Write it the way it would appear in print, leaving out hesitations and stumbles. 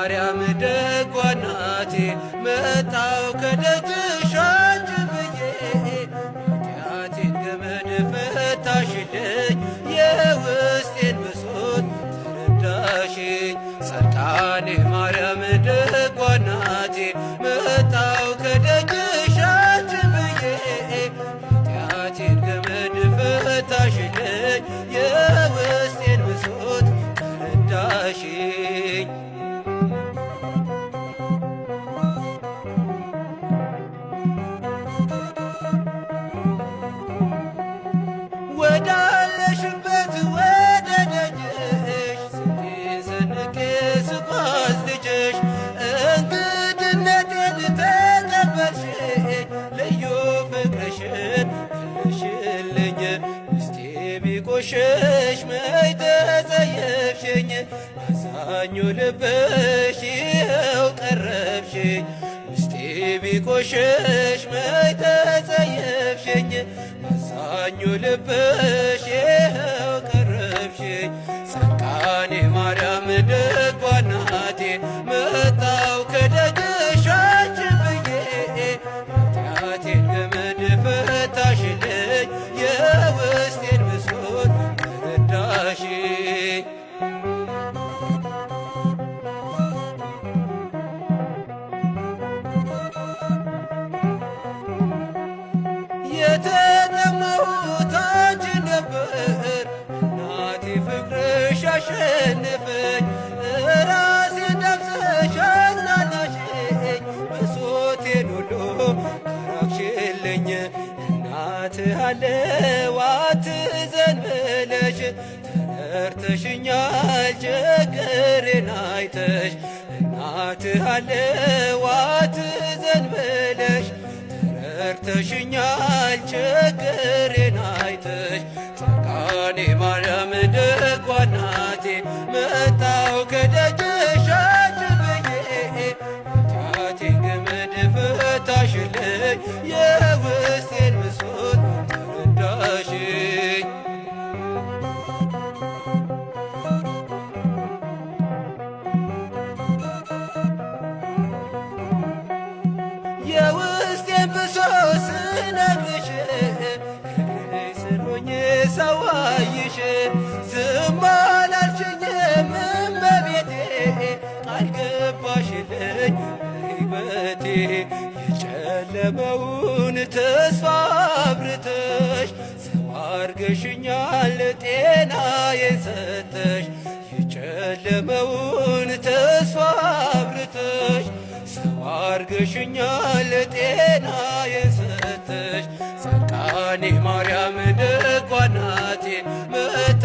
ማርያም ደጓ እናቴ መጣው ከደጅሽ አንቺን ብዬ ኃጢአቴን ገመድ ፈታሽልኝ የውስጤን ብሶት ተረዳሽኝ። ጻድቃኔ ማርያም ደጓ እናቴ መጣው ከደጅሽ አንቺን ብዬ ኃጢአቴን ገመድ ፈታሽልኝ የውስጤን ብሶት ተረዳሽኝ። ወዳለሽበት ወደ ደጅሽ ስንቄን ሰንቄ ስጓዝ ልጅሽ እንግድነቴን ተቀበልሽኝ ልዩ ፍቅርሽን ገለሽልኝ። ውስጤ ቢቆሽሽ መች ተጸየፍሽኝ አዛኙ ልብሽ ይኸው ቀረብሽኝ። ውስጤ ቢቆሽሽ መች ተጸየፍሽኝ አዛኙ ልብሽ ይኸው ቀረብሽኝ። ጻድቃኔ ማርያም ደጓ እናቴ መጣው ከደጅሽ አንቺን ብዬ ኃጢአቴን ገመድ ፈታሽልኝ የውስጤን ብሶት ተረዳሽኝ። የተጠማሁት አንቺን ነበር እናቴ ፍቅርሽ አሸነፈኝ። ራሴን ዳብሰሽ አጽናናሽኝ ብሶቴን ሁሉ አራቅሽልኝ። እናትህ አለው አትዘን ብለሽ ተረድተሽኛል ችግሬን አይተሽ። እናትህ አለው አትዘን ብለሽ ተረድተሽኛል ችግሬን አይተሽ። ጻድቃኔ ማርያም ደጓ እናቴ መጣው ከደጅሽ አንቺን ብዬ ኃጢአቴን ገመድ ፈታሽልኝ የውስጤን ብሶት ተረዳሽኝ። የውስጤን ብሶት ስነግርሽ ከእግሬ ስር ሆኜ ሳዋይሽ ዝም አላልሽኝም እመቤቴ ቃል ገባሽልኝ በሕይወቴ። የጨለመውን ተስፋ አብርተሽ ሰው አርገሽኛል ጤናዬን ሰተሽ። የጨለመውን ተስፋ አብርተሽ ሰው አርገሽኛል ጤናዬን ሰተሽ። ጻድቃኔ ማርያም ደጓ እናቴ መጣ